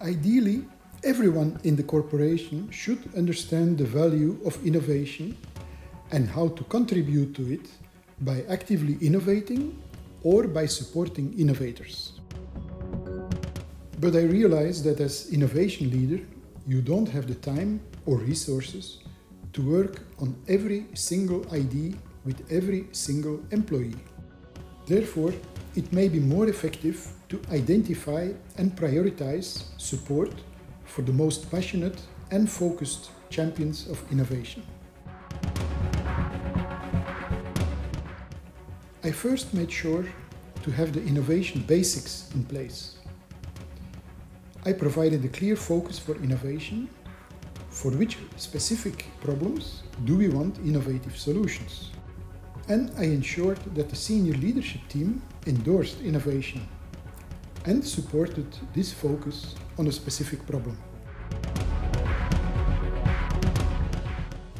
Ideally, everyone in the corporation should understand the value of innovation and how to contribute to it by actively innovating or by supporting innovators. But I realize that as innovation leader, you don't have the time or resources to work on every single idea with every single employee. Therefore, it may be more effective to identify and prioritize support for the most passionate and focused champions of innovation. I first made sure to have the innovation basics in place. I provided a clear focus for innovation. For which specific problems do we want innovative solutions? And I ensured that the senior leadership team endorsed innovation and supported this focus on a specific problem.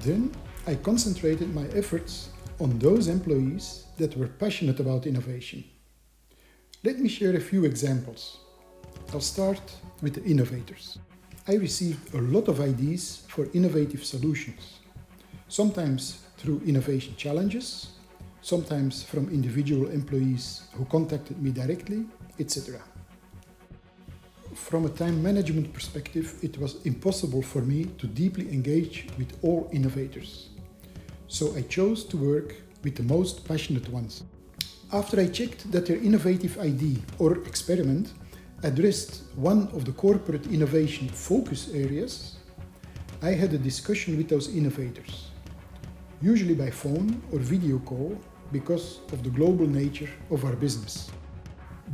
Then I concentrated my efforts on those employees that were passionate about innovation. Let me share a few examples. I'll start with the innovators. I received a lot of ideas for innovative solutions, sometimes through innovation challenges, sometimes from individual employees who contacted me directly, etc. From a time management perspective, it was impossible for me to deeply engage with all innovators. So I chose to work with the most passionate ones. After I checked that their innovative idea or experiment addressed one of the corporate innovation focus areas, I had a discussion with those innovators, usually by phone or video call because of the global nature of our business.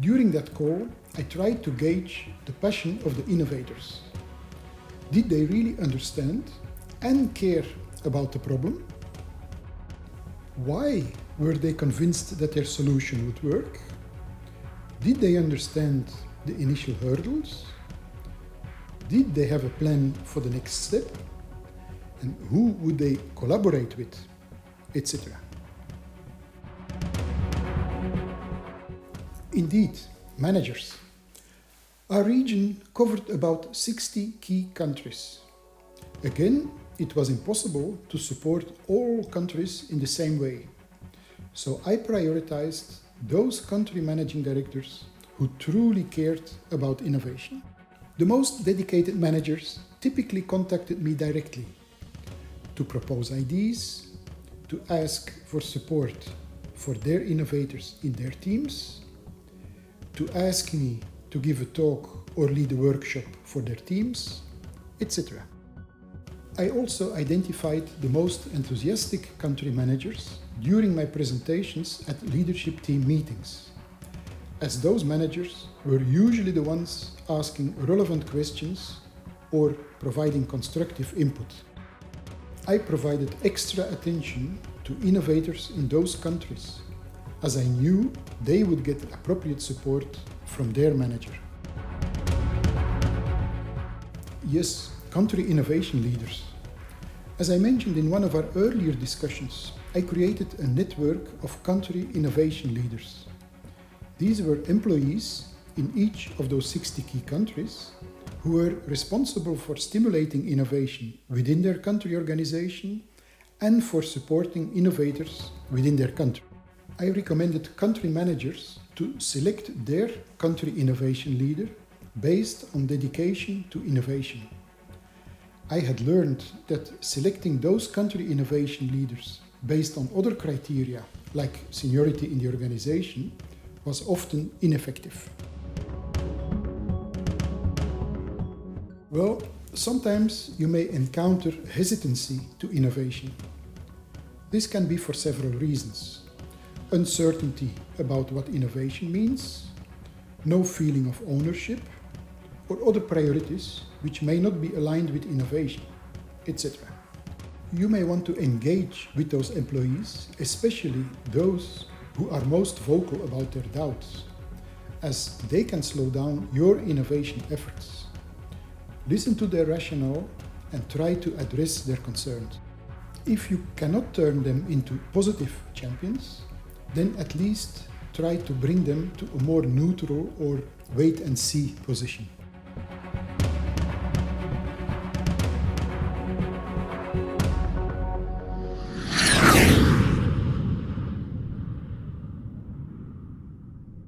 During that call, I tried to gauge the passion of the innovators. Did they really understand and care about the problem? Why were they convinced that their solution would work? Did they understand the initial hurdles? Did they have a plan for the next step? And who would they collaborate with, etc. Indeed, managers. Our region covered about 60 key countries. Again, it was impossible to support all countries in the same way. So I prioritized those country managing directors who truly cared about innovation. The most dedicated managers typically contacted me directly to propose ideas, to ask for support for their innovators in their teams, to ask me to give a talk or lead a workshop for their teams, etc. I also identified the most enthusiastic country managers during my presentations at leadership team meetings, as those managers were usually the ones asking relevant questions or providing constructive input. I provided extra attention to innovators in those countries, as I knew they would get appropriate support from their manager. Yes, country innovation leaders. As I mentioned in one of our earlier discussions, I created a network of country innovation leaders. These were employees in each of those 60 key countries who were responsible for stimulating innovation within their country organization and for supporting innovators within their country. I recommended country managers to select their country innovation leader based on dedication to innovation. I had learned that selecting those country innovation leaders based on other criteria, like seniority in the organization, was often ineffective. Well, sometimes you may encounter hesitancy to innovation. This can be for several reasons. Uncertainty about what innovation means, no feeling of ownership, or other priorities which may not be aligned with innovation, etc. You may want to engage with those employees, especially those who are most vocal about their doubts, as they can slow down your innovation efforts. Listen to their rationale and try to address their concerns. If you cannot turn them into positive champions, then at least try to bring them to a more neutral or wait-and-see position.